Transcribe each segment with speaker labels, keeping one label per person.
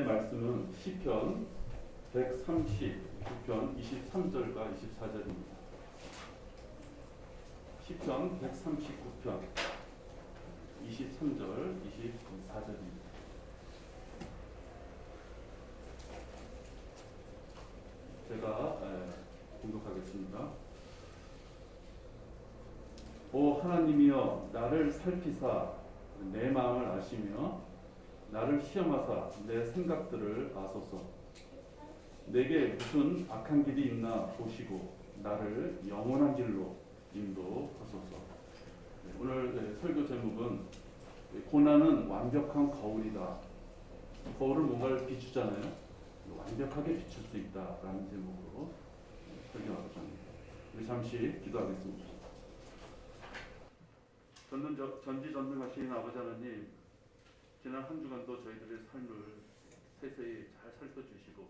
Speaker 1: 말씀은 시편 139편 23절과 24절입니다. 시편 139편 23절 24절입니다. 제가 공독하겠습니다. 오 하나님이여 나를 살피사 내 마음을 아시며 나를 시험하사 내 생각들을 아소서. 내게 무슨 악한 길이 있나 보시고 나를 영원한 길로 인도하소서. 오늘 설교 제목은 고난은 완벽한 거울이다. 거울은 뭔가를 비추잖아요. 완벽하게 비출 수 있다라는 제목으로 설교하고자 합니다. 우리 잠시 기도하겠습니다. 전지전능하신 아버지 하나님, 지난 한 주간도 저희들의 삶을 세세히 잘 살펴주시고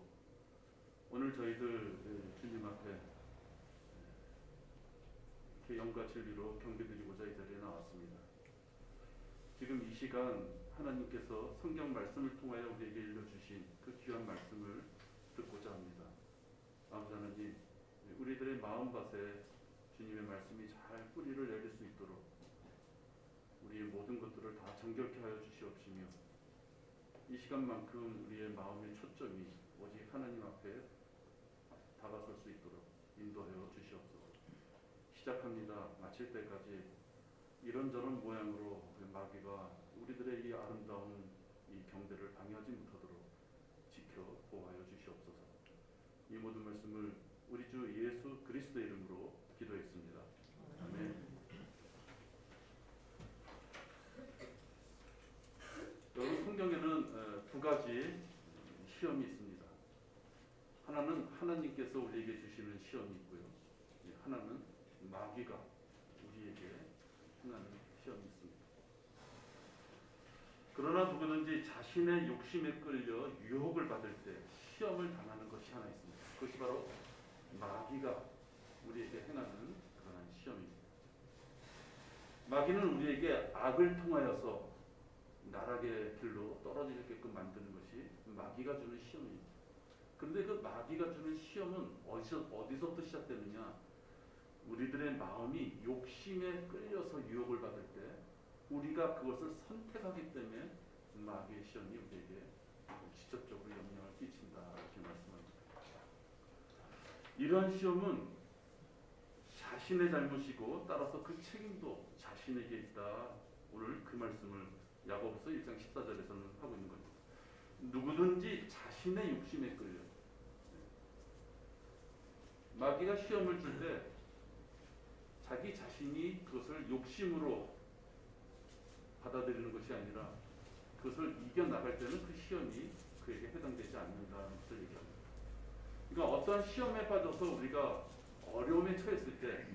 Speaker 1: 오늘 저희들 주님 앞에 영과 진리로 경배드리고자 이 자리에 나왔습니다. 지금 이 시간 하나님께서 성경 말씀을 통하여 우리에게 일러주신 그 귀한 말씀을 듣고자 합니다. 아버지 하나님, 우리들의 마음밭에 주님의 말씀이 잘 뿌리를 내릴 수 있도록 우리의 모든 것들을 다 정결케 하여 주시옵시며 이 시간만큼 우리의 마음의 초점이 오직 하나님 앞에 다가설 수 있도록 인도하여 주시옵소서. 시작합니다. 마칠 때까지 이런저런 모양으로 마귀가 우리들의 이 아름다운 이 경배를 방해하지 못하도록 지켜 보호하여 주시옵소서. 이 모든 말씀을 우리 주 예수 그리스도의 이름으로 기도했습니다. 아멘. 여러분, 성경에는 두 가지 시험이 있습니다. 하나는 하나님께서 우리에게 주시는 시험이 있고요. 하나는 마귀가 우리에게 행하는 시험이 있습니다. 그러나 누구든지 자신의 욕심에 끌려 유혹을 받을 때 시험을 당하는 것이 하나 있습니다. 그것이 바로 마귀가 우리에게 행하는 그러한 시험입니다. 마귀는 우리에게 악을 통하여서 나락의 길로 떨어지게끔 만드는 것이 마귀가 주는 시험입니다. 그런데 그 마귀가 주는 시험은 어디서부터 시작되느냐? 우리들의 마음이 욕심에 끌려서 유혹을 받을 때 우리가 그것을 선택하기 때문에 마귀의 시험이 우리에게 직접적으로 영향을 끼친다, 이렇게 말씀합니다. 이러한 시험은 자신의 잘못이고 따라서 그 책임도 자신에게 있다. 오늘 그 말씀을 야고보서 1장 14절에서는 하고 있는 겁니다. 누구든지 자신의 욕심에 끌려. 마귀가 시험을 줄 때 자기 자신이 그것을 욕심으로 받아들이는 것이 아니라 그것을 이겨나갈 때는 그 시험이 그에게 해당되지 않는다는 것을 얘기합니다. 그러니까 어떠한 시험에 빠져서 우리가 어려움에 처했을 때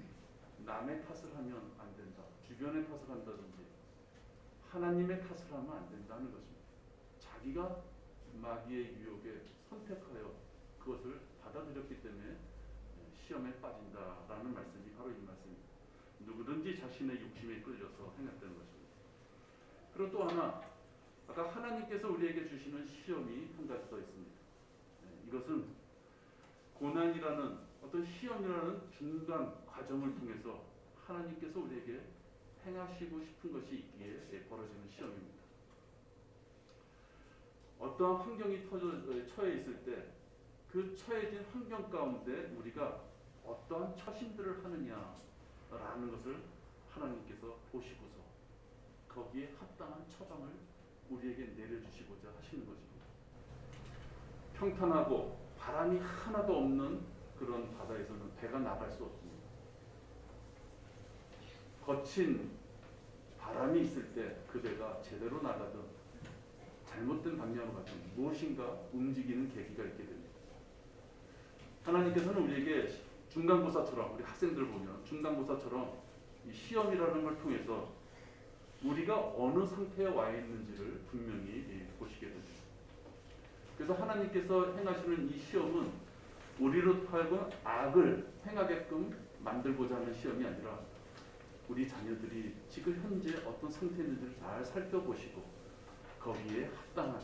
Speaker 1: 남의 탓을 하면 안 된다. 주변의 탓을 한다든지 하나님의 탓을 하면 안 된다는 것입니다. 자기가 마귀의 유혹에 선택하여 그것을 받아들였기 때문에 시험에 빠진다라는 말씀이 바로 이 말씀입니다. 누구든지 자신의 욕심에 끌려서 행했다는 것입니다. 그리고 또 하나, 아까 하나님께서 우리에게 주시는 시험이 한 가지 더 있습니다. 이것은 고난이라는 어떤 시험이라는 중간 과정을 통해서 하나님께서 우리에게 행하시고 싶은 것이 있기에 벌어지는 시험입니다. 어떠한 환경이 처해 있을 때 그 처해진 환경 가운데 우리가 어떠한 처신들을 하느냐라는 것을 하나님께서 보시고서 거기에 합당한 처방을 우리에게 내려주시고자 하시는 것입니다. 평탄하고 바람이 하나도 없는 그런 바다에서는 배가 나갈 수 없습니다. 거친 바람이 있을 때 그 배가 제대로 나가든 잘못된 방향으로 가든 무엇인가 움직이는 계기가 있게 됩니다. 하나님께서는 우리에게 중간고사처럼, 우리 학생들 보면 중간고사처럼 이 시험이라는 걸 통해서 우리가 어느 상태에 와 있는지를 분명히 보시게 됩니다. 그래서 하나님께서 행하시는 이 시험은 우리로 하여금 악을 행하게끔 만들고자 하는 시험이 아니라 우리 자녀들이 지금 현재 어떤 상태에 있는지를 잘 살펴보시고 거기에 합당한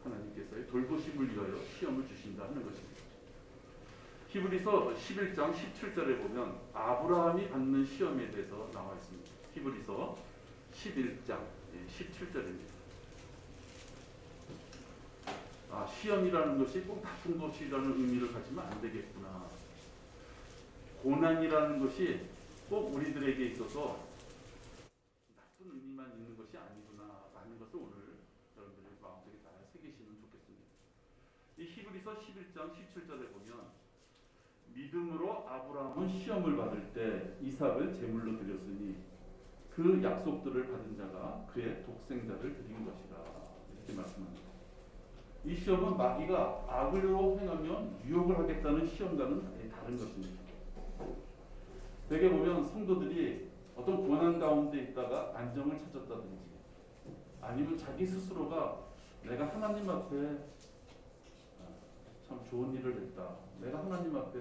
Speaker 1: 하나님께서의 돌보심을 위하여 시험을 주신다 하는 것입니다. 히브리서 11장 17절에 보면 아브라함이 받는 시험에 대해서 나와 있습니다. 히브리서 11장 17절입니다. 시험이라는 것이 꼭 나쁜 것이라는 의미를 가지면 안 되겠구나. 고난이라는 것이 꼭 우리들에게 있어서 나쁜 의미만 있는 것이 아니구나 라는 것을 오늘 여러분들의 마음속에 잘 새기시면 좋겠습니다. 이 히브리서 11장 17절에 보면 믿음으로 아브라함은 시험을 받을 때 이삭을 제물로 드렸으니 그 약속들을 받은 자가 그의 독생자를 드린 것이라 이렇게 말씀합니다. 이 시험은 마귀가 악으로 행하면 유혹을 하겠다는 시험과는 다른 것입니다. 대개 보면 성도들이 어떤 고난 가운데 있다가 안정을 찾았다든지 아니면 자기 스스로가 내가 하나님 앞에 참 좋은 일을 했다. 내가 하나님 앞에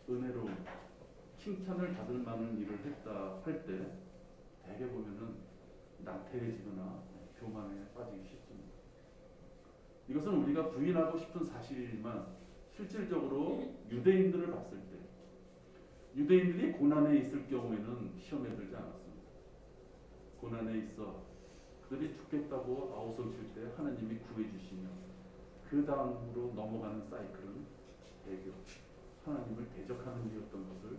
Speaker 1: 은혜로 칭찬을 받을 만한 일을 했다 할 때 대개 보면은 나태해지거나 교만에 빠지기 쉽습니다. 이것은 우리가 부인하고 싶은 사실이지만 실질적으로 유대인들을 봤을 때 유대인들이 고난에 있을 경우에는 시험에 들지 않았습니다. 고난에 있어 그들이 죽겠다고 아우성칠 때 하나님이 구해주시며 그 다음으로 넘어가는 사이클은 대개 하나님을 대적하는 일이었던 것을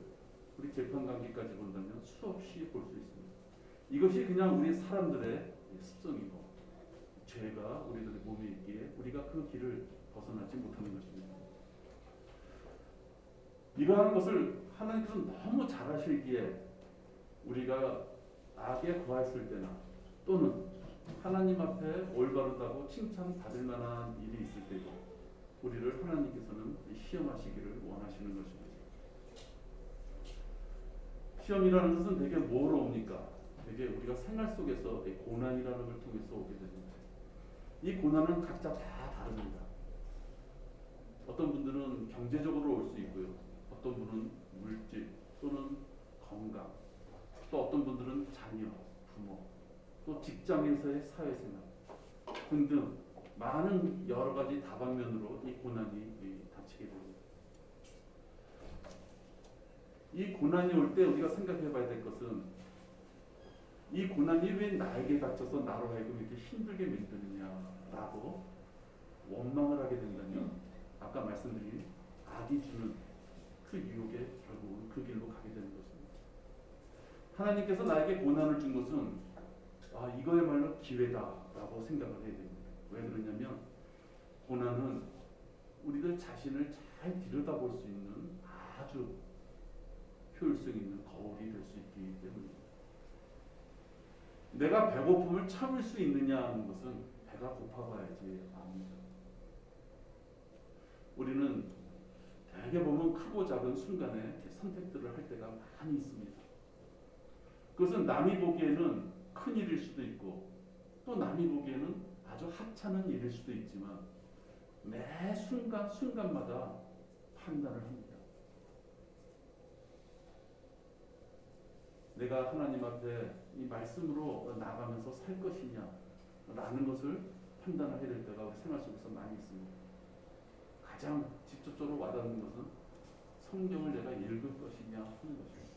Speaker 1: 우리 재판관계까지 본다면 수없이 볼 수 있습니다. 이것이 그냥 우리 사람들의 습성이고 죄가 우리들의 몸에 있기에 우리가 그 길을 벗어나지 못하는 것입니다. 이러한 것을 하나님께서 너무 잘 아시기에 우리가 악에 거했을 때나 또는 하나님 앞에 올바르다고 칭찬받을 만한 일이 있을 때도 우리를 하나님께서는 시험하시기를 원하시는 것입니다. 시험이라는 것은 되게 뭐로 옵니까? 되게 우리가 생활 속에서 고난이라는 걸 통해서 오게 됩니다. 이 고난은 각자 다 다릅니다. 어떤 분들은 경제적으로 올 수 있고요. 어떤 분은 물질 또는 건강, 또 어떤 분들은 자녀, 부모, 또 직장에서의 사회생활 등등 많은 여러 가지 다방면으로 이 고난이 닥치게 됩니다. 이 고난이 올 때 우리가 생각해 봐야 될 것은 이 고난이 왜 나에게 닥쳐서 나로 하여금 이렇게 힘들게 만드느냐라고 원망을 하게 된다면 아까 말씀드린 악이 주는 그 유혹에 결국은 그 길로 가게 되는 것입니다. 하나님께서 나에게 고난을 준 것은 이거야말로 기회다라고 생각을 해야 됩니다. 왜 그러냐면 고난은 우리들 자신을 잘 들여다볼 수 있는 아주 효율성 있는 거울이 될 수 있기 때문입니다. 내가 배고픔을 참을 수 있느냐 하는 것은 배가 고파봐야지 압니다. 우리는 대개 보면 크고 작은 순간에 선택들을 할 때가 많이 있습니다. 그것은 남이 보기에는 큰 일일 수도 있고 또 남이 보기에는 아주 하찮은 일일 수도 있지만 매 순간 순간마다 판단을 합니다. 내가 하나님 앞에 이 말씀으로 나가면서 살 것이냐 라는 것을 판단을 해야 될 때가 우리 생활 속에서 많이 있습니다. 가장 직접적으로 와닿는 것은 성경을 내가 읽을 것이냐 하는 것입니다.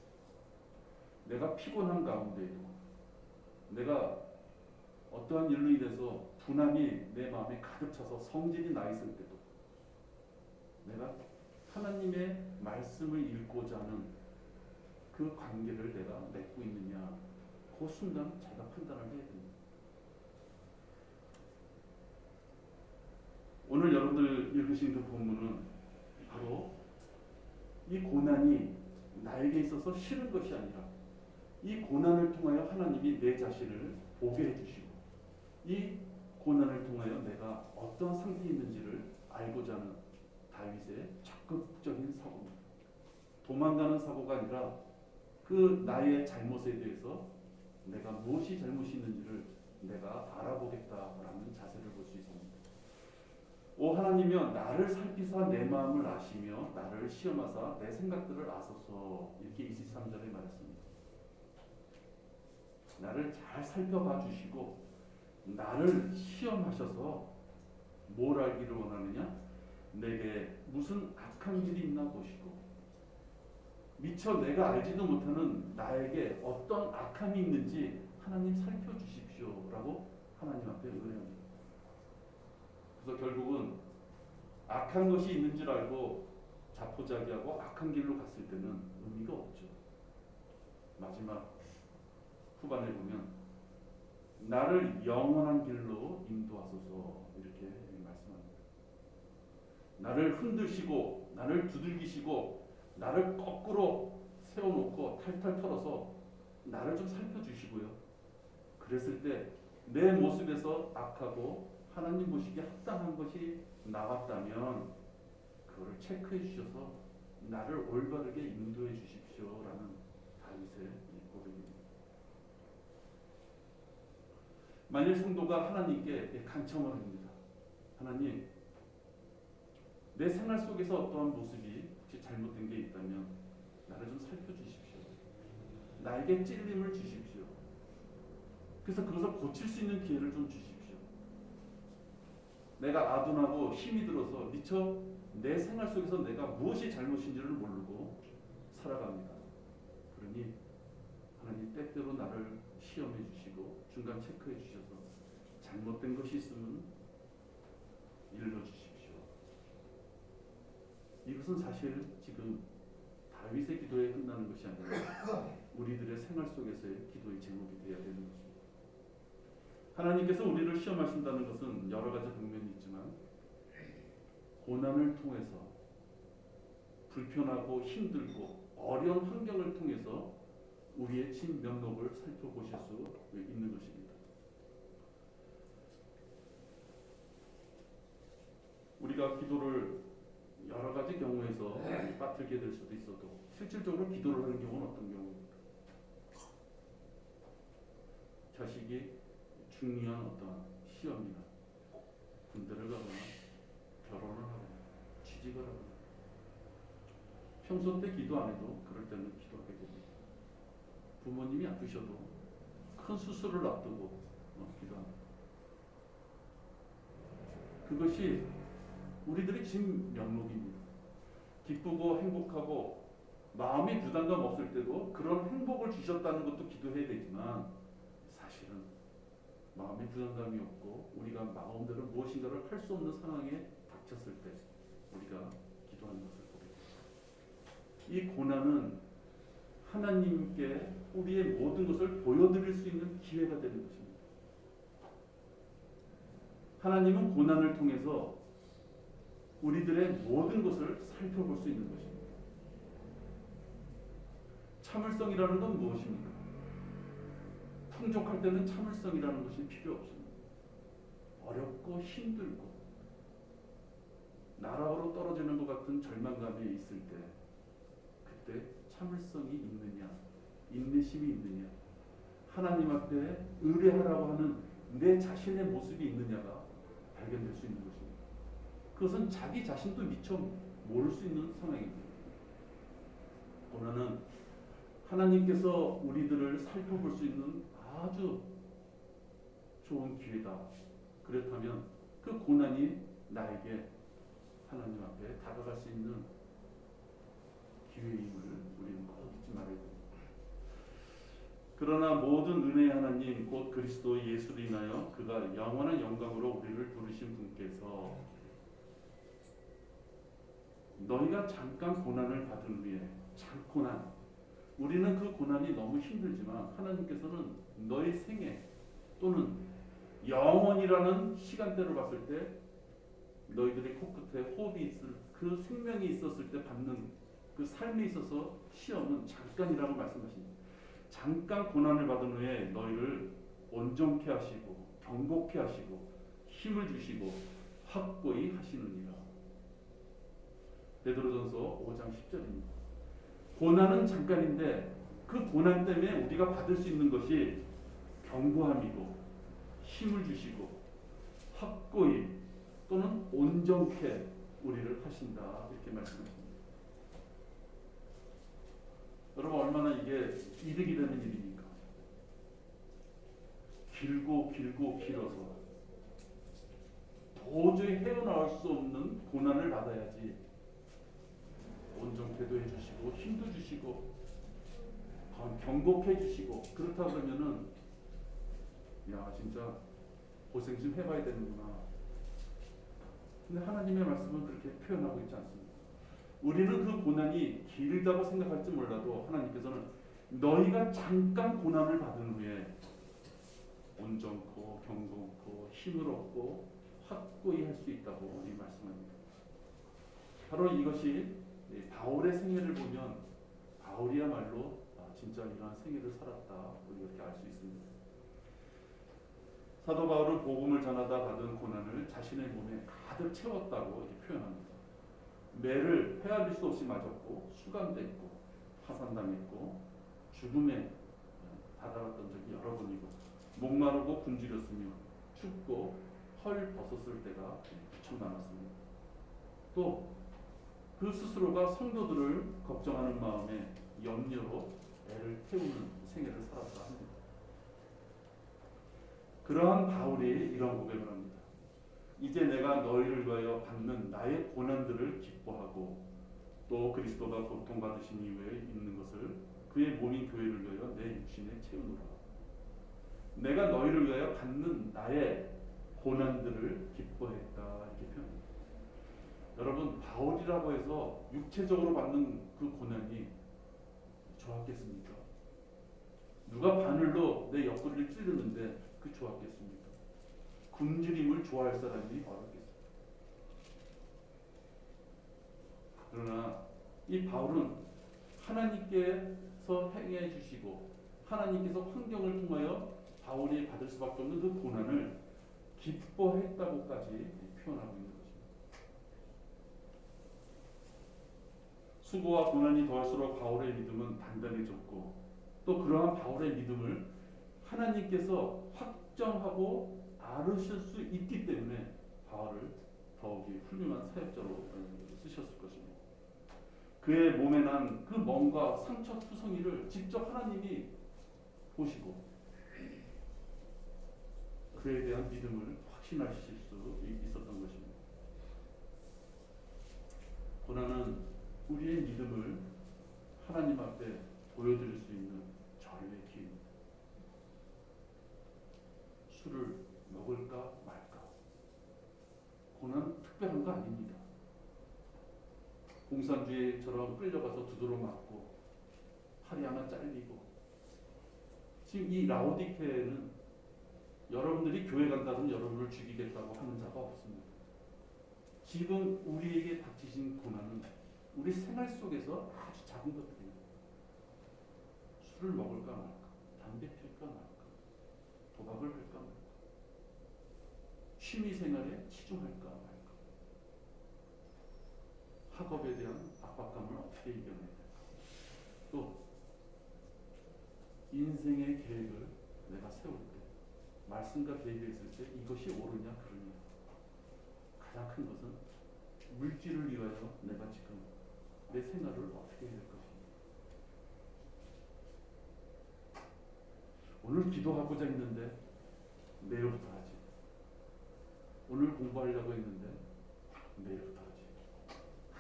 Speaker 1: 내가 피곤한 가운데에도 내가 어떠한 일로 인해서 분함이 내 마음에 가득 차서 성질이 나 있을 때도 내가 하나님의 말씀을 읽고자 하는 그 관계를 내가 맺고 있느냐 그 순간 제가 판단을 해야 됩니다. 오늘 여러분들 읽으신 그 본문은 바로 이 고난이 나에게 있어서 싫은 것이 아니라 이 고난을 통하여 하나님이 내 자신을 보게 해주시고 이 고난을 통하여 내가 어떤 상태에 있는지를 알고자 하는 다윗의 적극적인 사고입니다. 도망가는 사고가 아니라 그 나의 잘못에 대해서 내가 무엇이 잘못이 있는지를 내가 알아보겠다라는 자세를 볼 수 있습니다. 오 하나님이여 나를 살피사 내 마음을 아시며 나를 시험하사 내 생각들을 아소서 이렇게 23절에 말했습니다. 나를 잘 살펴봐 주시고 나를 시험하셔서 뭘 알기를 원하느냐? 내게 무슨 악한 길이 있나 보시고, 미처 내가 알지도 못하는 나에게 어떤 악함이 있는지 하나님 살펴주십시오라고 하나님 앞에 의뢰합니다. 그래서 결국은 악한 것이 있는 줄 알고 자포자기하고 악한 길로 갔을 때는 의미가 없죠. 마지막 후반에 보면 나를 영원한 길로 인도하소서 이렇게 말씀합니다. 나를 흔드시고 나를 두들기시고 나를 거꾸로 세워놓고 탈탈 털어서 나를 좀 살펴주시고요. 그랬을 때 내 모습에서 악하고 하나님 보시기에 합당한 것이 나왔다면 그거를 체크해 주셔서 나를 올바르게 인도해 주십시오라는 다윗의 고백입니다. 만일 성도가 하나님께 간청을 합니다. 하나님, 내 생활 속에서 어떠한 모습이 혹시 잘못된 게 있다면 나를 좀 살펴주십시오. 나에게 찔림을 주십시오. 그래서 그것을 고칠 수 있는 기회를 좀 주십시오. 내가 아둔하고 힘이 들어서 미처 내 생활 속에서 내가 무엇이 잘못인지를 모르고 살아갑니다. 그러니 하나님 때때로 나를 시험해 주시고 중간 체크해 주셔서 잘못된 것이 있으면 일러 주십시오. 이것은 사실 지금 다윗의 기도에 끝나는 것이 아니라 우리들의 생활 속에서의 기도의 제목이 되어야 되는 것입니다. 하나님께서 우리를 시험하신다는 것은 여러 가지 방면이 있지만 고난을 통해서 불편하고 힘들고 어려운 환경을 통해서 우리의 진면목을 살펴보실 수 있는 것입니다. 우리가 기도를 여러 가지 경우에서 빠뜨리게 될 수도 있어도 실질적으로 기도를 하는 경우는 어떤 경우입니까? 자식이 중요한 어떤 시험이나 군대를 가거나 결혼을 하거나 취직을 하거나 평소 때 기도 안 해도 그럴 때는 기도하게 됩니다. 부모님이 아프셔도 큰 수술을 앞두고 기도합니다. 그것이 우리들의 진면목입니다. 기쁘고 행복하고 마음이 부담감 없을 때도 그런 행복을 주셨다는 것도 기도해야 되지만 사실은 마음에 부담감이 없고 우리가 마음대로 무엇인가를 할 수 없는 상황에 닥쳤을 때 우리가 기도하는 것을 보게 됩니다. 이 고난은 하나님께 우리의 모든 것을 보여드릴 수 있는 기회가 되는 것입니다. 하나님은 고난을 통해서 우리들의 모든 것을 살펴볼 수 있는 것입니다. 참을성이라는 건 무엇입니까? 풍족할 때는 참을성이라는 것이 필요 없습니다. 어렵고 힘들고 나락으로 떨어지는 것 같은 절망감이 있을 때 그때 참을성이 있느냐, 인내심이 있느냐, 하나님 앞에 의뢰하라고 하는 내 자신의 모습이 있느냐가 발견될 수 있는 것입니다. 그것은 자기 자신도 미처 모를 수 있는 상황입니다. 고난은 하나님께서 우리들을 살펴볼 수 있는 아주 좋은 기회다. 그렇다면 그 고난이 나에게 하나님 앞에 다가갈 수 있는 기회임을 우리는 꼭 잊지 말아야 됩니다. 그러나 모든 은혜의 하나님 곧 그리스도 예수로 인하여 그가 영원한 영광으로 우리를 부르신 분께서 너희가 잠깐 고난을 받은 후에 고난 우리는 그 고난이 너무 힘들지만 하나님께서는 너의 생애 또는 영원이라는 시간대를 봤을 때 너희들의 코끝에 호흡이 있을 그 생명이 있었을 때 받는 그 삶에 있어서 시험은 잠깐이라고 말씀하십니다. 잠깐 고난을 받은 후에 너희를 온전케 하시고 경고케 하시고 힘을 주시고 확고히 하시느니라. 베드로전서 5장 10절입니다. 고난은 잠깐인데 그 고난 때문에 우리가 받을 수 있는 것이 경고함이고 힘을 주시고 확고히 또는 온전케 우리를 하신다 이렇게 말씀하십니다. 여러분 얼마나 이게 이득이 되는 일입니까? 길고 길어서 도저히 헤어나올 수 없는 고난을 받아야지 온전케도 해주시고 힘도 주시고 경고해 주시고 그렇다 그러면은 야 진짜 고생 좀 해봐야 되는구나. 근데 하나님의 말씀은 그렇게 표현하고 있지 않습니다. 우리는 그 고난이 길다고 생각할지 몰라도 하나님께서는 너희가 잠깐 고난을 받은 후에 온전코 경건코 힘을 얻고 확고히 할 수 있다고 이 말씀합니다. 바로 이것이 바울의 생애를 보면 바울이야말로 진짜 이러한 생애를 살았다 우리 이렇게 알 수 있습니다. 사도 바울은 복음을 전하다 받은 고난을 자신의 몸에 가득 채웠다고 이렇게 표현합니다. 매를 헤아릴 수 없이 맞았고 수감됐고 파산당했고 죽음에 다다랐던 적이 여러 번이고 목마르고 굶주렸으며 춥고 헐 벗었을 때가 무척 많았습니다. 또 그 스스로가 성도들을 걱정하는 마음에 염려로 애를 태우는 생애를 살았다 합니다. 그러한 바울이 이런 고백을 합니다. 이제 내가 너희를 위하여 받는 나의 고난들을 기뻐하고 또 그리스도가 고통받으신 이후에 있는 것을 그의 몸인 교회를 위하여 내 육신에 채우노라. 내가 너희를 위하여 받는 나의 고난들을 기뻐했다 이렇게 표현합니다. 여러분 바울이라고 해서 육체적으로 받는 그 고난이 좋았겠습니까? 누가 바늘로 내 옆구리를 찌르는데 그 좋았겠습니까? 굶주림을 좋아할 사람이 어렵겠습니까? 그러나 이 바울은 하나님께서 행해 주시고 하나님께서 환경을 통하여 바울이 받을 수밖에 없는 그 고난을 기뻐했다고까지 표현하고 있는 것입니다. 수고와 고난이 더할수록 바울의 믿음은 단단해졌고 또 그러한 바울의 믿음을 하나님께서 확정하고 아르실 수 있기 때문에 바울을 더욱이 훌륭한 사역자로 쓰셨을 것입니다. 그의 몸에 난 그 멍과 상처투성이를 직접 하나님이 보시고 그에 대한 믿음을 확신하실 수 있었던 것입니다. 고난은 우리의 믿음을 하나님 앞에 보여드릴 수 있는 절호의 기회입니다. 술을 먹을까 말까. 고난은 특별한 거 아닙니다. 공산주의처럼 끌려가서 두드러 맞고 팔이 하나 잘리고. 지금 이 라오디케에는 여러분들이 교회 간다면 여러분을 죽이겠다고 하는 자가 없습니다. 지금 우리에게 닥치신 고난은 우리 생활 속에서 아주 작은 것들입니다. 술을 먹을까 말까, 담배 필까 말까, 도박을 할까 말까, 취미 생활에 치중할까 말까, 학업에 대한 압박감을 어떻게 이겨내야 될까, 또 인생의 계획을 내가 세울 때, 말씀과 계획을 있을 때 이것이 옳으냐 그르냐. 가장 큰 것은 물질을 위하여 내가 지금 내 생활을 어떻게 해야 될 것인가. 오늘 기도하고자 했는데 내일부터 하지. 오늘 공부하려고 했는데 내일부터 하지.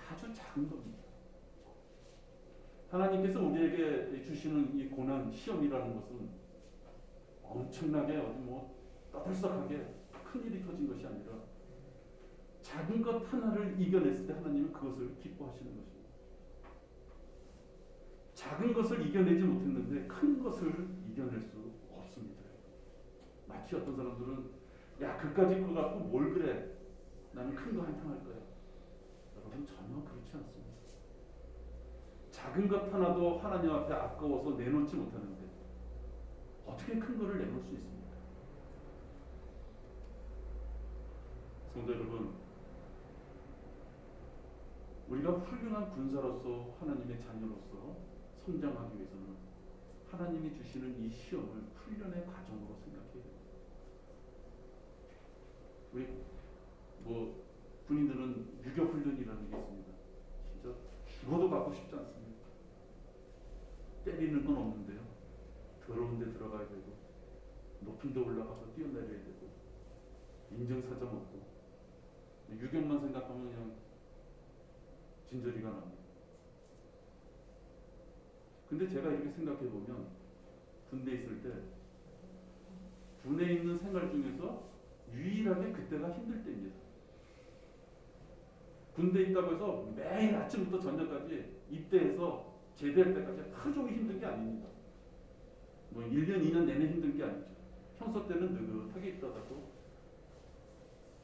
Speaker 1: 아주 작은 겁니다. 하나님께서 우리에게 주시는 이 고난, 시험이라는 것은 엄청나게 어디 떠들썩하게 큰일이 터진 것이 아니라 작은 것 하나를 이겨냈을 때 하나님은 그것을 기뻐하시는 것입니다. 작은 것을 이겨내지 못했는데 큰 것을 이겨낼 수 없습니다. 마치 어떤 사람들은 야 그까짓 거 갖고 뭘 그래. 나는 큰 거 한탕 할 거야. 여러분 전혀 그렇지 않습니다. 작은 것 하나도 하나님 앞에 아까워서 내놓지 못하는데 어떻게 큰 거를 내놓을 수 있습니까? 성도 여러분, 우리가 훌륭한 군사로서 하나님의 자녀로서 성장하기 위해서는 하나님이 주시는 이 시험을 훈련의 과정으로 생각해야 됩니다. 우리 군인들은 유교 훈련이라는 게 있습니다. 진짜 죽어도 받고 싶지 않습니다. 때리는 건 없는데요. 더러운 데 들어가야 되고 높은 데 올라가서 뛰어내려야 되고 인증사정 얻고 유경만 생각하면 그냥 진저리가 납니다. 근데 제가 이렇게 생각해 보면 군대에 있을 때 군에 있는 생활 중에서 유일하게 그때가 힘들 때입니다. 군대에 있다고 해서 매일 아침부터 저녁까지 입대해서 제대할 때까지 하루 종일 힘든 게 아닙니다. 뭐 1년, 2년 내내 힘든 게 아니죠. 평소 때는 느긋하게 있다가도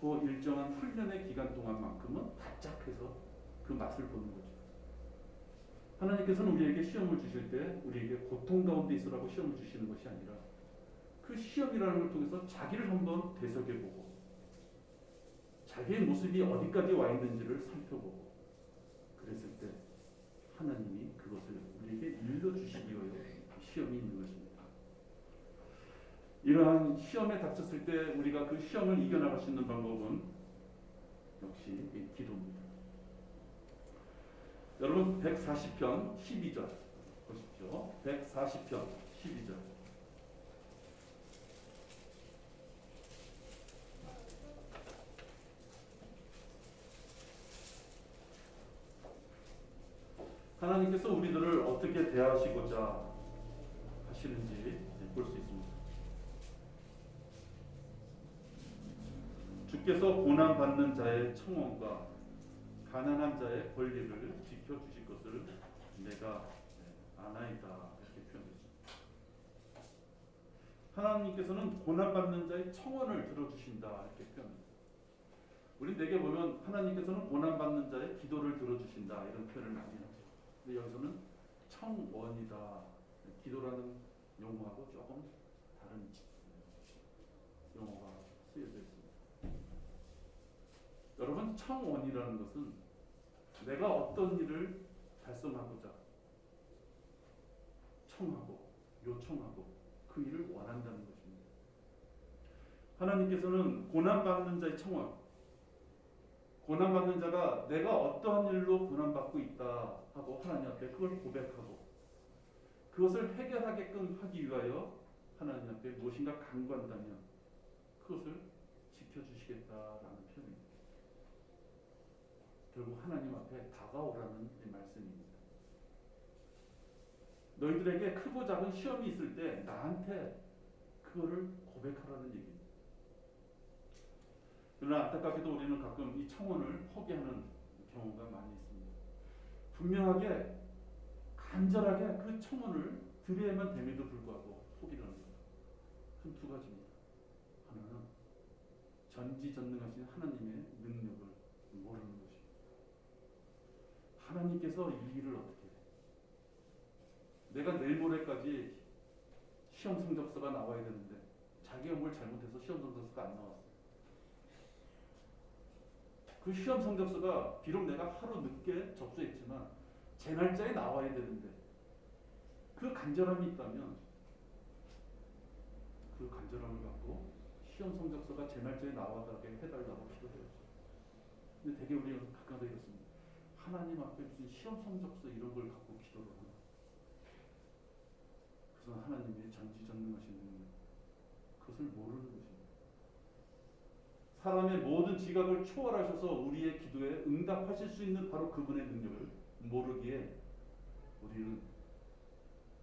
Speaker 1: 그 일정한 훈련의 기간 동안만큼은 바짝해서 그 맛을 보는 거죠. 하나님께서는 우리에게 시험을 주실 때 우리에게 고통 가운데 있으라고 시험을 주시는 것이 아니라 그 시험이라는 걸 통해서 자기를 한번 되새겨보고 자기의 모습이 어디까지 와 있는지를 살펴보고 그랬을 때 하나님이 그것을 우리에게 일러주시기 위하여 시험이 있는 것입니다. 이러한 시험에 닥쳤을 때 우리가 그 시험을 이겨나갈 수 있는 방법은 역시 기도입니다. 여러분 140편 12절 보십시오. 140편 12절. 하나님께서 우리들을 어떻게 대하시고자 하시는지 볼 수 있습니다. 주께서 고난받는 자의 청원과 가난한 자의 권리를 지켜주실 것을 내가 아나이다 이렇게 표현했습니다. 하나님께서는 고난받는 자의 청원을 들어주신다 이렇게 표현합니다. 우리 내게 보면 하나님께서는 고난받는 자의 기도를 들어주신다 이런 표현을 많이 하죠. 근데 여기서는 청원이다. 기도라는 용어하고 조금 다른 용어가 쓰여져 있습니다. 여러분 청원이라는 것은 내가 어떤 일을 달성하고자 청하고 요청하고 그 일을 원한다는 것입니다. 하나님께서는 고난받는 자의 청원, 고난받는 자가 내가 어떠한 일로 고난받고 있다 하고 하나님 앞에 그걸 고백하고 그것을 해결하게끔 하기 위하여 하나님 앞에 무엇인가 간구한다면 그것을 지켜주시겠다라는 표현입니다. 결국 하나님 앞에 다가오라는 말씀입니다. 너희들에게 크고 작은 시험이 있을 때 나한테 그거를 고백하라는 얘기입니다. 그러나 안타깝게도 우리는 가끔 이 청원을 포기하는 경우가 많이 있습니다. 분명하게 간절하게 그 청원을 드려야만 됨에도 불구하고 포기를 하는 것. 한 두 가지입니다. 하나는 전지전능하신 하나님의 능력을 모르는 것입니다. 하나님께서 이 일을 어떻게 해? 내가 내일 모레까지 시험 성적서가 나와야 되는데 자기가 뭘 잘못해서 시험 성적서가 안 나왔어. 그 시험 성적서가 비록 내가 하루 늦게 접수했지만 제 날짜에 나와야 되는데 그 간절함이 있다면 그 간절함을 갖고 시험 성적서가 제 날짜에 나와게 해달라고 기도해야죠. 근데 되게 우리가 가까이 이렇습니다. 하나님 앞에 무슨 시험 성적서 이런 걸 갖고 기도를 하나. 그래서 하나님의 전지전능하신 능력 그것을 모르는 것입니다. 사람의 모든 지각을 초월하셔서 우리의 기도에 응답하실 수 있는 바로 그분의 능력을 모르기에 우리는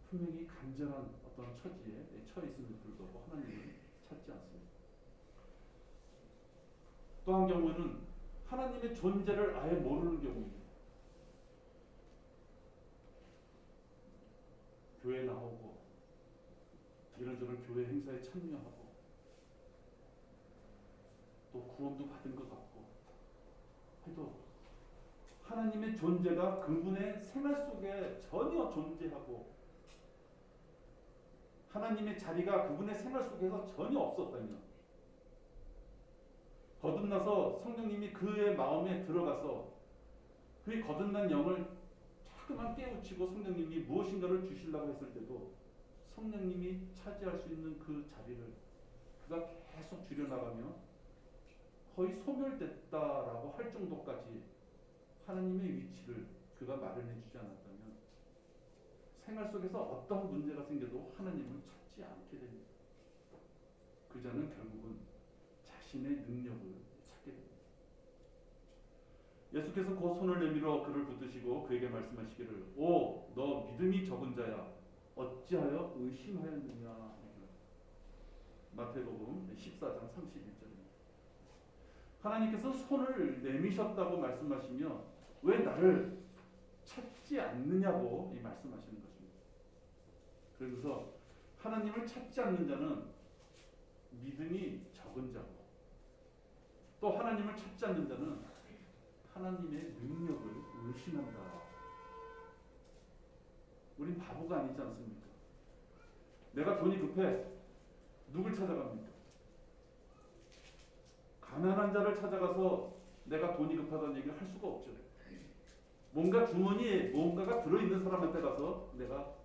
Speaker 1: 분명히 간절한 어떤 처지에 처해 있음에도 불구하고 하나님을 찾지 않습니다. 또 한 경우는 하나님의 존재를 아예 모르는 경우입니다. 교회 나오고 이런저런 교회 행사에 참여하고 또 구원도 받은 것 같고 해도 하나님의 존재가 그분의 생활 속에 전혀 존재하고 하나님의 자리가 그분의 생활 속에서 전혀 없었다면 거듭나서 성령님이 그의 마음에 들어가서 그의 거듭난 영을 자꾸만 깨우치고 성령님이 무엇인가를 주시려고 했을 때도 성령님이 차지할 수 있는 그 자리를 그가 계속 줄여나가며 거의 소멸됐다라고 할 정도까지 하나님의 위치를 그가 마련해 주지 않았다면 생활 속에서 어떤 문제가 생겨도 하나님을 찾지 않게 됩니다. 그 자는 결국은 자신의 능력을 찾게 됩니다. 예수께서 그 손을 내밀어 그를 붙드시고 그에게 말씀하시기를 오 너 믿음이 적은 자야 어찌하여 의심하였느냐. 마태복음 14장 31절입니다. 하나님께서 손을 내미셨다고 말씀하시며 왜 나를 찾지 않느냐고 말씀하시는 것입니다. 그래서 하나님을 찾지 않는 자는 믿음이 적은 자고 또 하나님을 찾지 않는 자는 하나님의 능력을 의심한다. 우린 바보가 아니지 않습니까? 내가 돈이 급해. 누굴 찾아갑니까? 가난한 자를 찾아가서 내가 돈이 급하다는 얘기를 할 수가 없죠. 뭔가 주머니에 뭔가가 들어있는 사람한테 가서 내가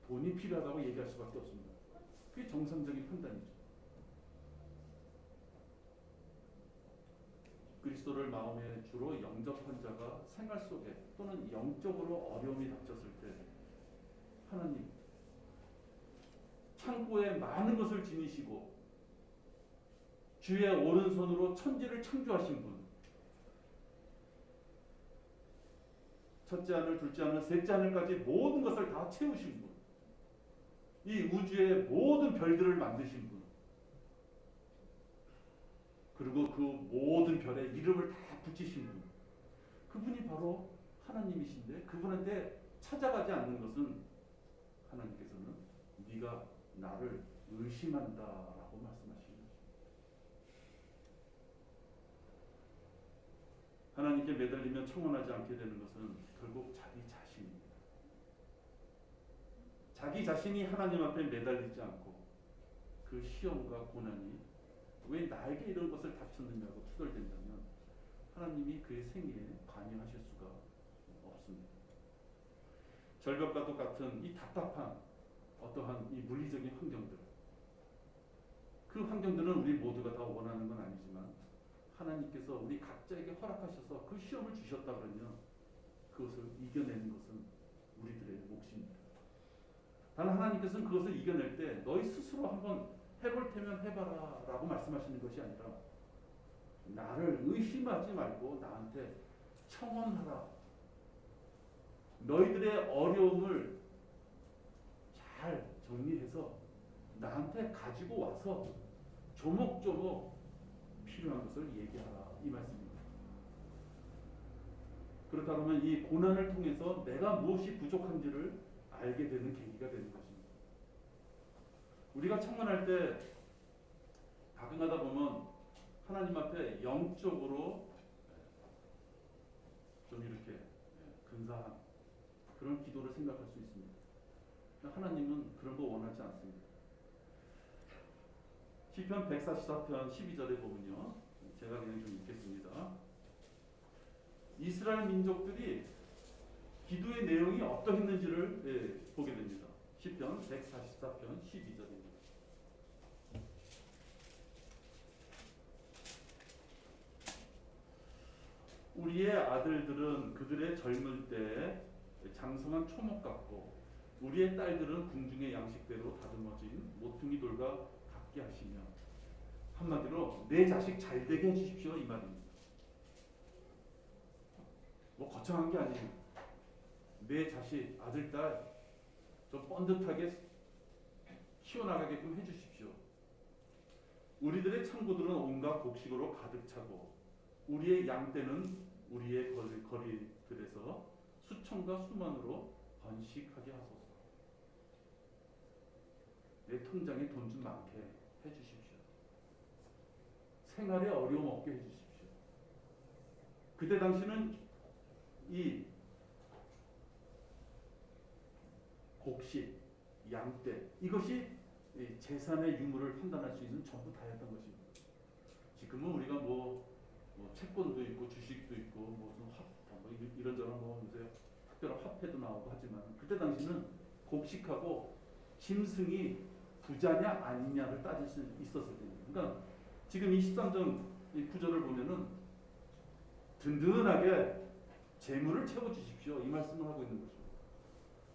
Speaker 1: 돈이 필요하다고 얘기할 수밖에 없습니다. 그게 정상적인 판단이죠. 그리스도를 마음에 주로 영접한 자가 생활 속에 또는 영적으로 어려움이 닥쳤을 때 하나님 창고에 많은 것을 지니시고 주의 오른손으로 천지를 창조하신 분, 첫째 하늘, 둘째 하늘, 셋째 하늘까지 모든 것을 다 채우신 분, 이 우주의 모든 별들을 만드신 분, 그리고 그 모든 별에 이름을 다 붙이신 분, 그분이 바로 하나님이신데 그분한테 찾아가지 않는 것은 하나님께서는 네가 나를 의심한다라고 말씀하시는 거죠. 하나님께 매달리며 청원하지 않게 되는 것은 결국 자기 자신입니다. 자기 자신이 하나님 앞에 매달리지 않고 그 시험과 고난이 왜 나에게 이런 것을 닥쳤느냐고 투덜댄다면 하나님이 그의 생애에 관여하실 수가 없습니다. 절벽과 똑같은 이 답답한 어떠한 이 물리적인 환경들, 그 환경들은 우리 모두가 다 원하는 건 아니지만 하나님께서 우리 각자에게 허락하셔서 그 시험을 주셨다 그러면 그것을 이겨내는 것은 우리들의 몫입니다. 단 하나님께서는 그것을 이겨낼 때 너희 스스로 한번 해볼 테면 해봐라 라고 말씀하시는 것이 아니라 나를 의심하지 말고 나한테 청원하라. 너희들의 어려움을 잘 정리해서 나한테 가지고 와서 조목조목 필요한 것을 얘기하라 이 말씀입니다. 그렇다 그러면 이 고난을 통해서 내가 무엇이 부족한지를 알게 되는 계기가 되는 것입니다. 우리가 청문할 때 가끔가다 보면 하나님 앞에 영적으로 좀 이렇게 근사한 그런 기도를 생각할 수 있습니다. 하나님은 그런 거 원하지 않습니다. 시편 144편 12절에 보면요. 제가 그냥 좀 읽겠습니다. 이스라엘 민족들이 기도의 내용이 어떠했는지를 보게 됩니다. 시편 144편 12절입니다. 우리의 아들들은 그들의 젊을 때 장성한 초목 같고 우리의 딸들은 궁중의 양식대로 다듬어진 모퉁이 돌과 같게 하시며 한마디로 내 자식 잘 되게 해주십시오 이 말입니다. 뭐 거창한 게 아니에요. 내 자식 아들 딸 좀 번듯하게 키워나가게끔 해주십시오. 우리들의 창고들은 온갖 곡식으로 가득 차고 우리의 양떼는 우리의 거리들에서 수천과 수만으로 번식하게 하소서. 내 통장에 돈 좀 많게 해주십시오. 생활에 어려움 없게 해주십시오. 그때 당시는 이 곡식, 양떼 이것이 재산의 유무를 판단할 수 있는 전부 다였던 것입니다. 지금은 우리가 뭐 채권도 있고 주식도 있고 무슨 이런저런 요새 특별한 화폐도 나오고 하지만 그때 당시는 곡식하고 짐승이 부자냐 아니냐를 따질 수 있었을 때입니다. 그러니까 지금 이 13장 구절을 보면은 든든하게 재물을 채워주십시오 이 말씀을 하고 있는 거죠.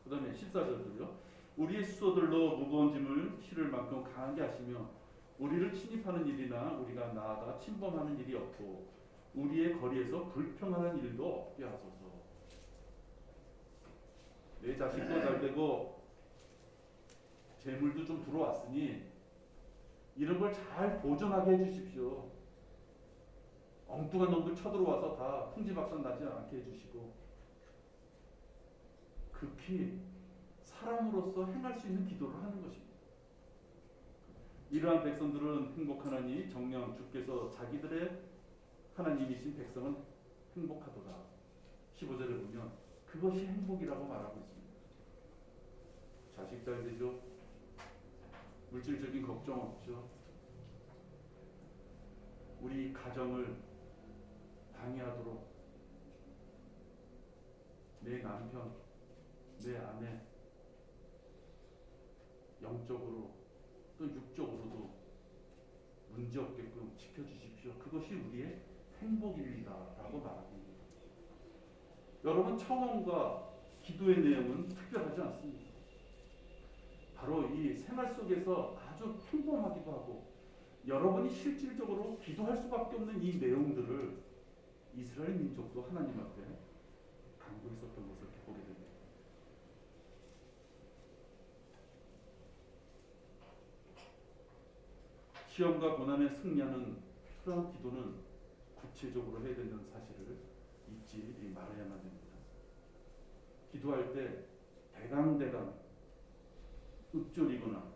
Speaker 1: 그 다음에 14절도요. 우리의 수소들로 무거운 짐을 실을 만큼 강하게 하시며 우리를 침입하는 일이나 우리가 나아가 침범하는 일이 없고 우리의 거리에서 불평하는 일도 없게 하소서. 내 자식도 잘 되고 재물도 좀 들어왔으니 이런 걸 잘 보존하게 해주십시오. 엉뚱한 놈들 쳐들어와서 다 풍지박산 나지 않게 해주시고, 극히 사람으로서 행할 수 있는 기도를 하는 것입니다. 이러한 백성들은 행복하나니 정녕 주께서 자기들의 하나님이신 백성은 행복하도다. 15절에 보면 그것이 행복이라고 말하고 있습니다. 자식 잘 되죠? 물질적인 걱정 없죠? 우리 가정을 방해하도록 내 남편, 내 아내 영적으로 또 육적으로도 문제없게끔 지켜주십시오. 그것이 우리의 행복입니다. 라고 말합니다. 여러분, 청원과 기도의 내용은 특별하지 않습니다. 바로 이 생활 속에서 아주 평범하기도 하고 여러분이 실질적으로 기도할 수밖에 없는 이 내용들을 이스라엘 민족도 하나님 앞에 간구했었던 것을 보게 됩니다. 시험과 고난에 승리하는 그러한 기도는 구체적으로 해야 된다는 사실을 잊지 말아야만 됩니다. 기도할 때 대강대강 읊조리거나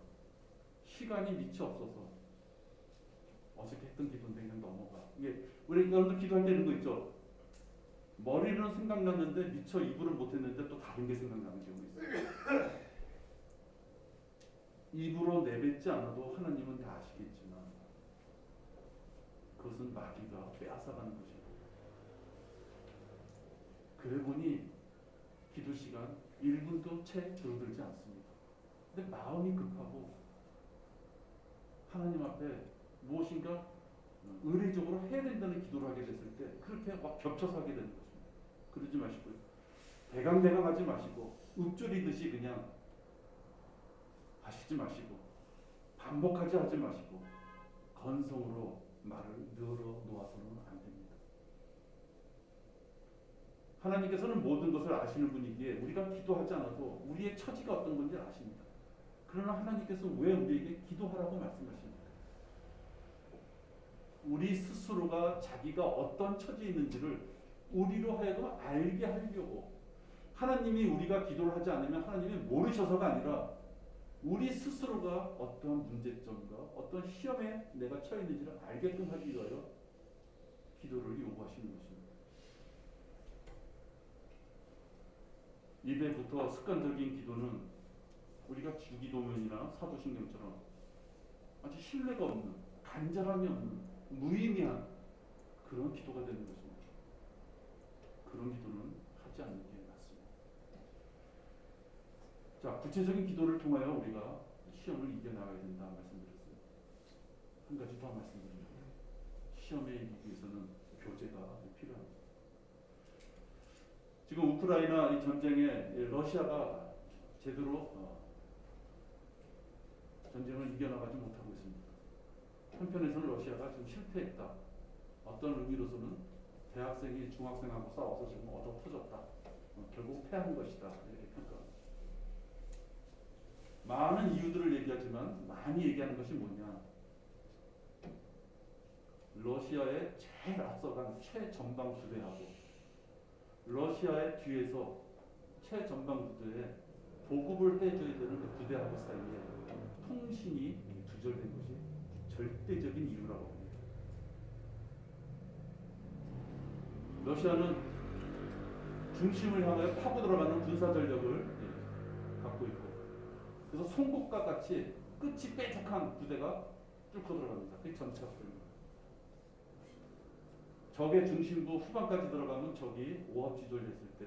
Speaker 1: 시간이 미처 없어서 어저께 했던 기도인데 그냥 넘어가. 이게 우리 여러분들 기도할 때 이런 거 있죠. 머리로는 생각났는데 미처 입으로 못했는데 또 다른 게 생각나는 경우 있어요. 입으로 내뱉지 않아도 하나님은 다 아시겠지만 그것은 마귀가 빼앗아가는 것이고, 그래 보니 기도 시간 1분도 채 줄어들지 않습니다. 근데 마음이 급하고 하나님 앞에 무엇인가 의례적으로 해야 된다는 기도를 하게 됐을 때 그렇게 막 겹쳐서 하게 되는 것입니다. 그러지 마시고요. 대강대강 하지 마시고 읊조리듯이 그냥 하시지 마시고 반복하지 하지 마시고 건성으로 말을 늘어 놓아서는 안 됩니다. 하나님께서는 모든 것을 아시는 분이기에 우리가 기도하지 않아도 우리의 처지가 어떤 건지 아십니다. 그러나 하나님께서 왜 우리에게 기도하라고 말씀하십니까? 우리 스스로가 자기가 어떤 처지에 있는지를 우리로 하여금 알게 하려고, 하나님이 우리가 기도를 하지 않으면 하나님이 모르셔서가 아니라 우리 스스로가 어떤 문제점과 어떤 시험에 내가 처해 있는지를 알게끔 하기 위하여 기도를 요구하시는 것입니다. 입에부터 습관적인 기도는 우리가 주기도문이나 사도신경처럼 아주 신뢰가 없는, 간절함이 없는, 무의미한 그런 기도가 되는 것입니다. 그런 기도는 하지 않는 게 맞습니다. 자, 구체적인 기도를 통하여 우리가 시험을 이겨나가야 된다 말씀드렸어요. 한 가지 더 말씀드립니다. 시험에 이기기 위해서는 교제가 필요합니다. 지금 우크라이나 이 전쟁에 러시아가 제대로 전쟁을 이겨나가지 못하고 있습니다. 한편에서는 러시아가 지금 실패했다. 어떤 의미로서는 대학생이 중학생하고 싸워서 지금 얻어 터졌다. 결국 패한 것이다. 이렇게 평가합니다. 많은 이유들을 얘기하지만 많이 얘기하는 것이 뭐냐. 러시아의 제일 앞서간 최전방 부대하고 러시아의 뒤에서 최전방 부대에 보급을 해줘야 되는 그 부대하고 사이에 통신이 두절된 것이 절대적인 이유라고 합니다. 러시아는 중심을 향하여 파고 들어가는 군사 전력을 갖고 있고, 그래서 송곳과 같이 끝이 뾰족한 부대가 뚫고 들어갑니다. 그게 전차 부대입니다. 적의 중심부 후방까지 들어가면 적이 오합지졸했을 때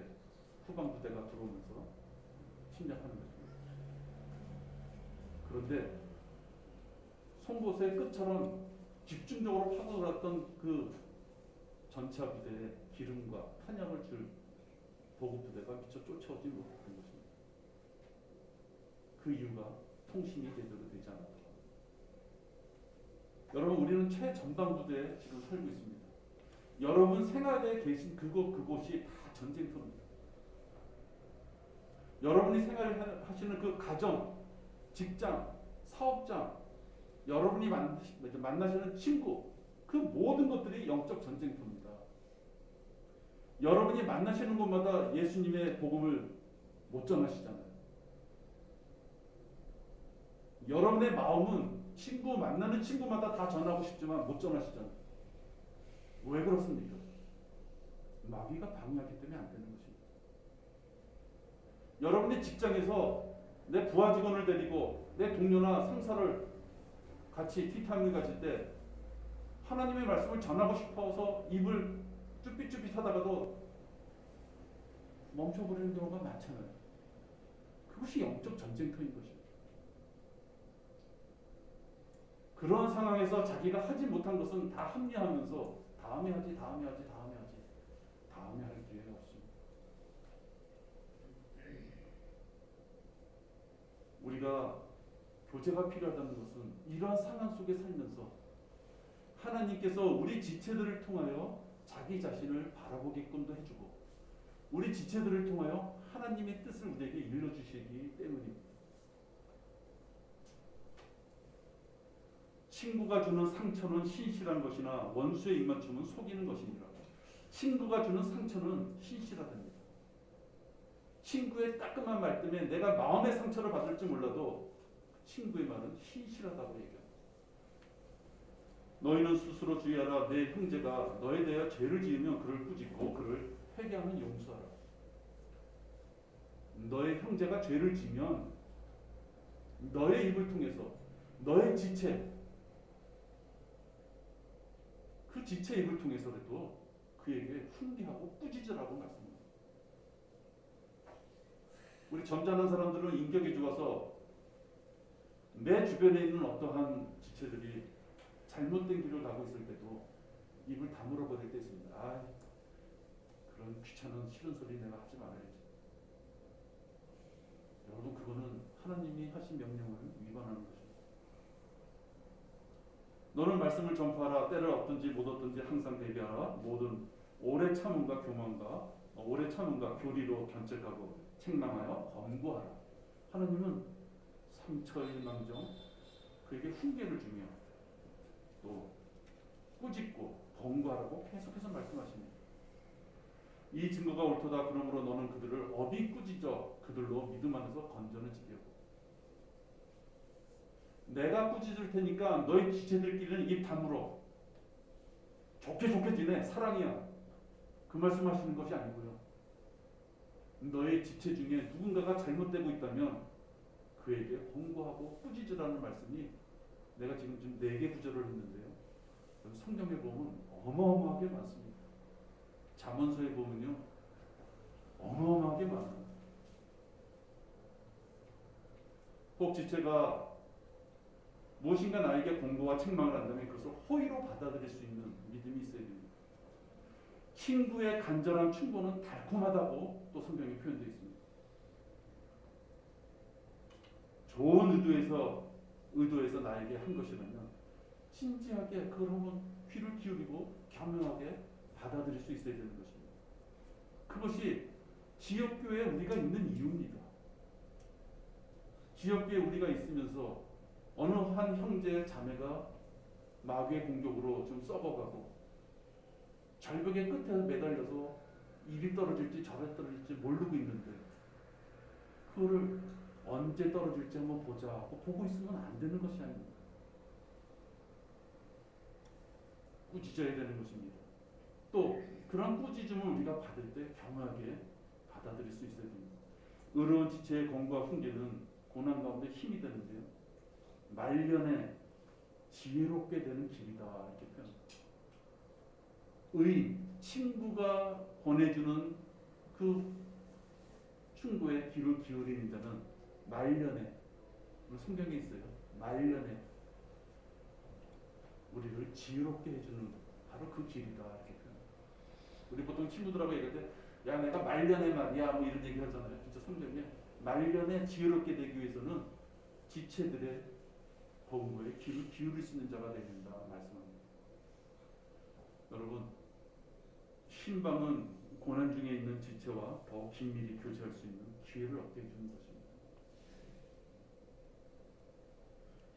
Speaker 1: 후방 부대가 들어오면서 침략하는 것입니다. 그런데 송곳의 끝처럼 집중적으로 파고들었던 그 전차 부대에 기름과 탄약을 줄 보급 부대가 미처 쫓아오지 못했던 것입니다. 그 이유가 통신이 제대로 되지 않았다. 여러분, 우리는 최전방 부대에 지금 살고 있습니다. 여러분 생활에 계신 그곳이 다 전쟁터입니다. 여러분이 생활하시는 그 가정, 직장, 사업장, 여러분이 만나시는 친구, 그 모든 것들이 영적 전쟁터입니다. 여러분이 만나시는 곳마다 예수님의 복음을 못 전하시잖아요. 여러분의 마음은 만나는 친구마다 다 전하고 싶지만 못 전하시잖아요. 왜 그렇습니까? 마귀가 방해하기 때문에 안 되는 것입니다. 여러분이 직장에서 내 부하 직원을 데리고 내 동료나 상사를 같이 티타임을 가질 때 하나님의 말씀을 전하고 싶어서 입을 쭈삣쭈삣 하다가도 멈춰버리는 경우가 많잖아요. 그것이 영적 전쟁터인 것입니다. 그런 상황에서 자기가 하지 못한 것은 다 합리화하면서 다음에 할 기회가 없습니다. 우리가 교제가 필요하다는 것은 이러한 상황 속에 살면서 하나님께서 우리 지체들을 통하여 자기 자신을 바라보게끔도 해주고 우리 지체들을 통하여 하나님의 뜻을 우리에게 일러주시기 때문입니다. 친구가 주는 상처는 신실한 것이나 원수의 입맞춤은 속이는 것이니라. 친구가 주는 상처는 신실하답니다. 친구의 따끔한 말 때문에 내가 마음의 상처를 받을지 몰라도 친구의 말은 신실하다고 얘기합니다. 너희는 스스로 주의하라. 내 형제가 너에 대하여 죄를 지으면 그를 꾸짖고 그를 회개하면 용서하라. 너의 형제가 죄를 지면 너의 입을 통해서 너의 지체 그 지체 입을 통해서라도 그에게 훈계하고 꾸짖으라고 말씀합니다. 우리 점잖은 사람들은 인격이 좋아서 내 주변에 있는 어떠한 지체들이 잘못된 길을 가고 있을 때도 입을 다물어 버릴 때 있습니다. 그런 귀찮은 싫은 소리 내가 하지 말아야지. 여러분 그거는 하나님이 하신 명령을 위반하는 것입니다. 너는 말씀을 전파하라. 때를 얻든지 못 얻든지 항상 대비하라. 모든 오래 참음과 교리로 견책하고 책망하여 권고하라. 하나님은 상처의 망정 그에게 훈계를 주며 또 꾸짖고 권고하라고 계속해서 말씀하십니다. 이 증거가 옳도다. 그러므로 너는 그들을 업이 꾸짖어 그들로 믿음 안에서 건전을 지키고 내가 꾸짖을 테니까 너희 지체들끼리는 입 다물어. 좋게 지내. 사랑이야. 그 말씀하시는 것이 아니고요. 너의 지체 중에 누군가가 잘못되고 있다면 그에게 권고하고 꾸짖으라는 말씀이 내가 지금 4개 구절을 했는데요. 성경에 보면 어마어마하게 많습니다. 잠언서에 보면요. 어마어마하게 많아요. 혹 지체가 무엇인가 나에게 공고와 책망을 한다면 그것을 호의로 받아들일 수 있는 믿음이 있어야 됩니다. 친구의 간절한 충고는 달콤하다고 또 성경에 표현되어 있습니다. 좋은 의도에서 나에게 한 것이라면 진지하게 그걸 한번 귀를 기울이고 겸허하게 받아들일 수 있어야 되는 것입니다. 그것이 지역교회에 우리가 있는 이유입니다. 지역교회에 우리가 있으면서 어느 한 형제 자매가 마귀의 공격으로 좀 썩어가고 절벽의 끝에 매달려서 이리 떨어질지 저리 떨어질지 모르고 있는데 그거를 언제 떨어질지 한번 보자 하고 보고 있으면 안 되는 것이 아닙니다. 꾸짖어야 되는 것입니다. 또 그런 꾸짖음을 우리가 받을 때 겸허하게 받아들일 수 있어야 됩니다. 의로운 지체의 권고와 훈계는 고난 가운데 힘이 되는데요. 말년에 지혜롭게 되는 길이다 이렇게 표현합니다. 의인, 친구가 보내주는 그 충고에 귀를 기울이는 자는 말년에 성경에 있어요. 말년에 우리를 지혜롭게 해주는 바로 그 길이다 이렇게 표현합니다. 우리 보통 친구들하고 얘기할 때 야 내가 말년에 말이야 뭐 이런 얘기 하잖아요. 진짜 성경에 말년에 지혜롭게 되기 위해서는 지체들의 권고에 귀를 기울일 수 있는 자가 되야 된다 말씀합니다. 여러분 신방은 고난 중에 있는 지체와 더 긴밀히 교제할 수 있는 기회를 얻게 해주는 것입니다.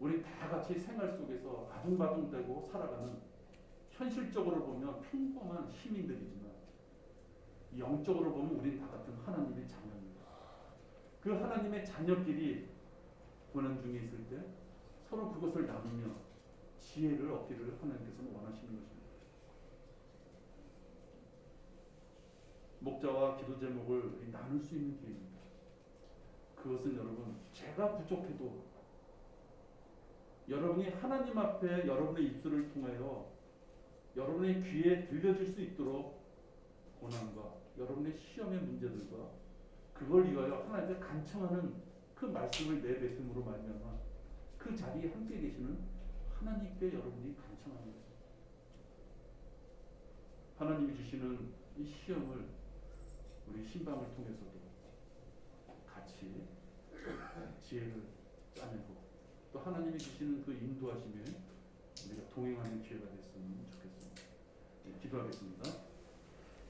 Speaker 1: 우리 다 같이 생활 속에서 아둥바둥되고 살아가는, 현실적으로 보면 평범한 시민들이지만 영적으로 보면 우린 다 같은 하나님의 자녀입니다. 그 하나님의 자녀끼리 고난 중에 있을 때 서로 그것을 나누며 지혜를 얻기를 하나님께서는 원하시는 것입니다. 목자와 기도 제목을 나눌 수 있는 기회입니다. 그것은 여러분, 제가 부족해도 여러분이 하나님 앞에 여러분의 입술을 통하여 여러분의 귀에 들려질 수 있도록 고난과 여러분의 시험의 문제들과 그걸 위하여 하나님께 간청하는 그 말씀을 내뱉음으로 말미암아 그 자리에 함께 계시는 하나님께 여러분이 간청하는 것입니다. 하나님이 주시는 이 시험을 우리 신방을 통해서도 같이 지혜를 짜내고 또 하나님이 주시는 그 인도하심에 우리가 동행하는 기회가 됐으면 좋겠습니다. 기도하겠습니다.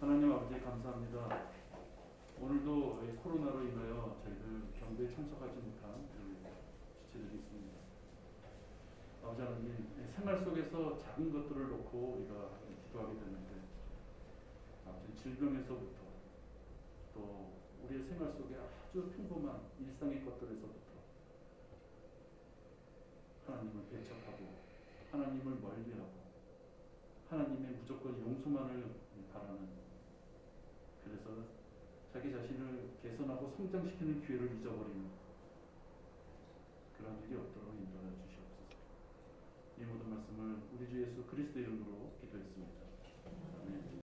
Speaker 1: 하나님 아버지 감사합니다. 오늘도 코로나로 인하여 저희들 경배에 참석하지 못한 지체들이 있습니다. 아버지 하나님, 생활 속에서 작은 것들을 놓고 우리가 기도하게 되는데 아버지 질병에서부터 또 우리의 생활 속에 아주 평범한 일상의 것들에서부터 하나님을 배척하고 하나님을 멀리하고 하나님의 무조건 용서만을 바라는, 그래서 자기 자신을 개선하고 성장시키는 기회를 잊어버리는 그런 일이 없도록 인도하여 주시옵소서. 이 모든 말씀을 우리 주 예수 그리스도의 이름으로 기도했습니다.